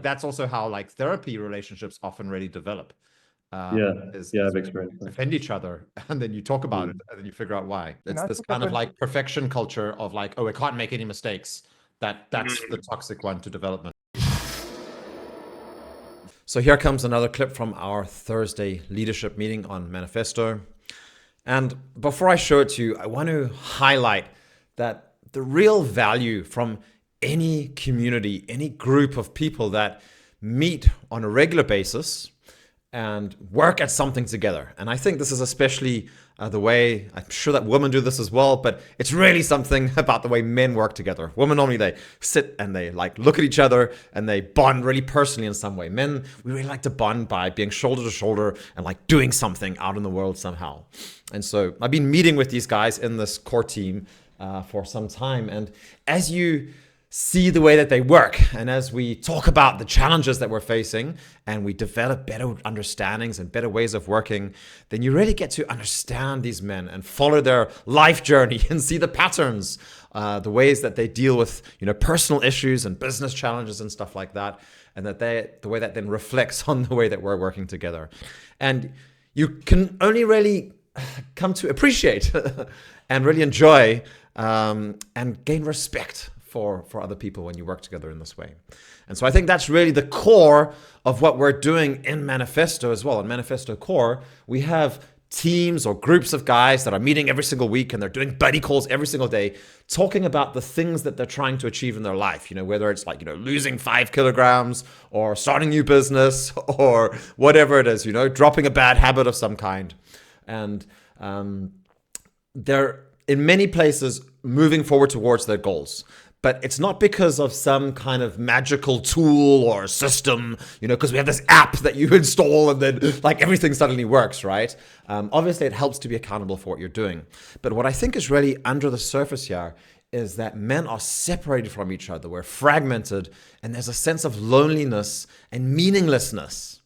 That's also how like therapy relationships often really develop. I've experienced that. Defend each other, and then you talk about it, and then you figure out why. It's this kind of like perfection culture of like, oh, I can't make any mistakes. That's the toxic one to development. So here comes another clip from our Thursday leadership meeting on Manifesto. And before I show it to you, I want to highlight that the real value from any community, any group of people that meet on a regular basis and work at something together. And I think this is especially the way, I'm sure that women do this as well, but it's really something about the way men work together. Women normally, they sit and they like look at each other and they bond really personally in some way. Men, we really like to bond by being shoulder to shoulder and like doing something out in the world somehow. And so I've been meeting with these guys in this core team for some time. And as you see the way that they work, and as we talk about the challenges that we're facing and we develop better understandings and better ways of working, then you really get to understand these men and follow their life journey and see the patterns, the ways that they deal with personal issues and business challenges and stuff like that, and that the way that then reflects on the way that we're working together. And you can only really come to appreciate and really enjoy and gain respect for other people when you work together in this way. And so I think that's really the core of what we're doing in Manifesto as well. In Manifesto Core, we have teams or groups of guys that are meeting every single week, and they're doing buddy calls every single day, talking about the things that they're trying to achieve in their life. Whether it's like, losing 5 kilograms or starting a new business or whatever it is, dropping a bad habit of some kind. And they're in many places moving forward towards their goals. But it's not because of some kind of magical tool or system, because we have this app that you install and then like everything suddenly works, right? Obviously, it helps to be accountable for what you're doing. But what I think is really under the surface here is that men are separated from each other. We're fragmented, and there's a sense of loneliness and meaninglessness.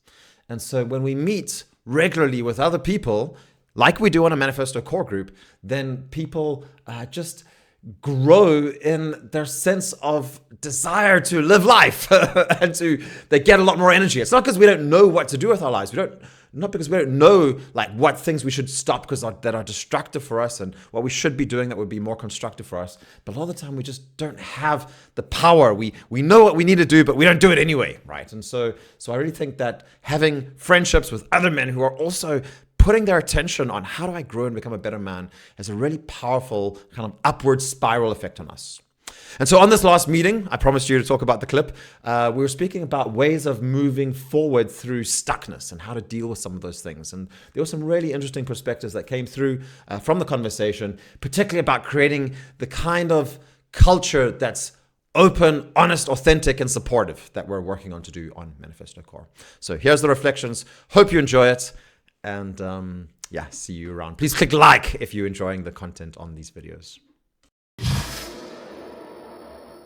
And so when we meet regularly with other people, like we do on a Manifesto Core group, then people just grow in their sense of desire to live life and they get a lot more energy. It's not because we don't know what to do with our lives. Not because we don't know like what things we should stop because that are destructive for us and what we should be doing that would be more constructive for us. But a lot of the time we just don't have the power. We know what we need to do, but we don't do it anyway, right? And so I really think that having friendships with other men who are also putting their attention on how do I grow and become a better man has a really powerful kind of upward spiral effect on us. And so on this last meeting, I promised you to talk about the clip. We were speaking about ways of moving forward through stuckness and how to deal with some of those things. And there were some really interesting perspectives that came through from the conversation, particularly about creating the kind of culture that's open, honest, authentic, and supportive that we're working on to do on Manifesto Core. So here's the reflections. Hope you enjoy it. And see you around. Please click like if you're enjoying the content on these videos.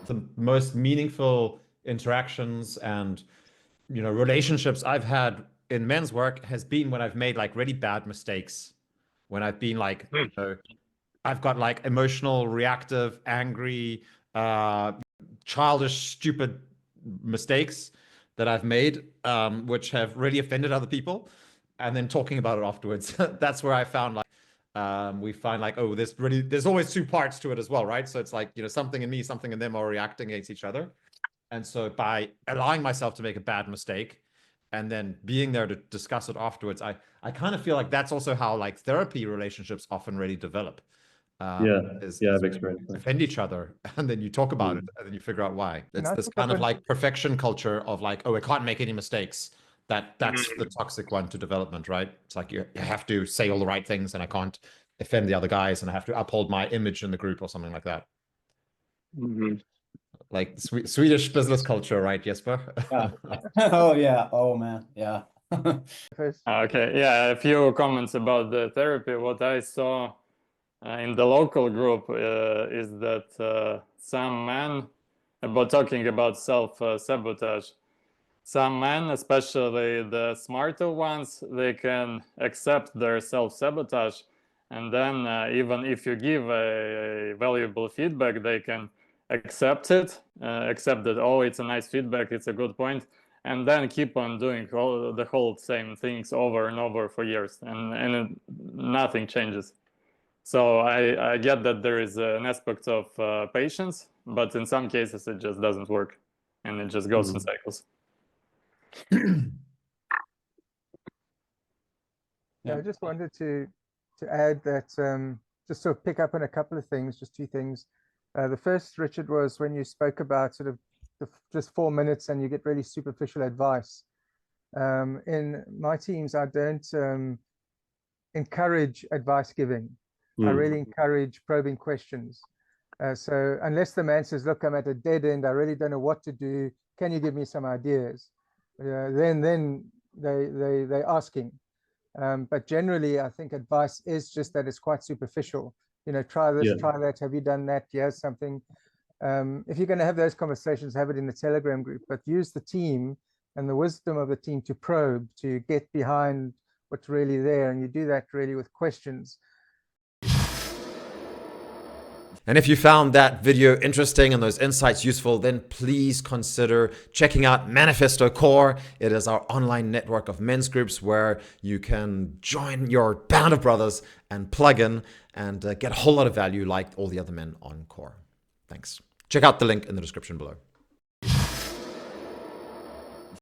The most meaningful interactions and relationships I've had in men's work has been when I've made like really bad mistakes. When I've been like, I've got like emotional, reactive, angry, childish, stupid mistakes that I've made, which have really offended other people. And then talking about it afterwards, that's where I found like, we find like, oh, there's always 2 parts to it as well, right? So it's like, something in me, something in them are reacting against each other. And so by allowing myself to make a bad mistake and then being there to discuss it afterwards, I kind of feel like that's also how like therapy relationships often really develop. I've experienced that. Defend each other, and then you talk about it, and then you figure out why. It's this kind of like perfection culture of like, oh, I can't make any mistakes. That's the toxic one to development, right? It's like you have to say all the right things, and I can't offend the other guys, and I have to uphold my image in the group or something like that. Like Swedish business culture, right, Jesper? Yeah. Oh yeah. Oh man. Yeah. Okay. Yeah. A few comments about the therapy. What I saw in the local group is that some men, about talking about self-sabotage, some men, especially the smarter ones, they can accept their self-sabotage, and then even if you give a valuable feedback, they can accept it, accept that, oh, it's a nice feedback, it's a good point, and then keep on doing the whole same things over and over for years, and nothing changes. So I get that there is an aspect of patience, but in some cases it just doesn't work, and it just goes in cycles. I just wanted to add that, just sort of pick up on a couple of things, just two things. The first, Richard, was when you spoke about sort of just 4 minutes and you get really superficial advice. In my teams, I don't encourage advice giving. I really encourage probing questions. So unless the man says, look, I'm at a dead end, I really don't know what to do, can you give me some ideas? Then they're asking. But generally, I think advice is just that it's quite superficial. You know, try this, try that. Have you done that? Here's something. If you're going to have those conversations, have it in the Telegram group, but use the team and the wisdom of the team to probe, to get behind what's really there. And you do that really with questions. And if you found that video interesting and those insights useful, then please consider checking out Manifesto Core. It is our online network of men's groups where you can join your band of brothers and plug in and get a whole lot of value like all the other men on Core. Thanks. Check out the link in the description below.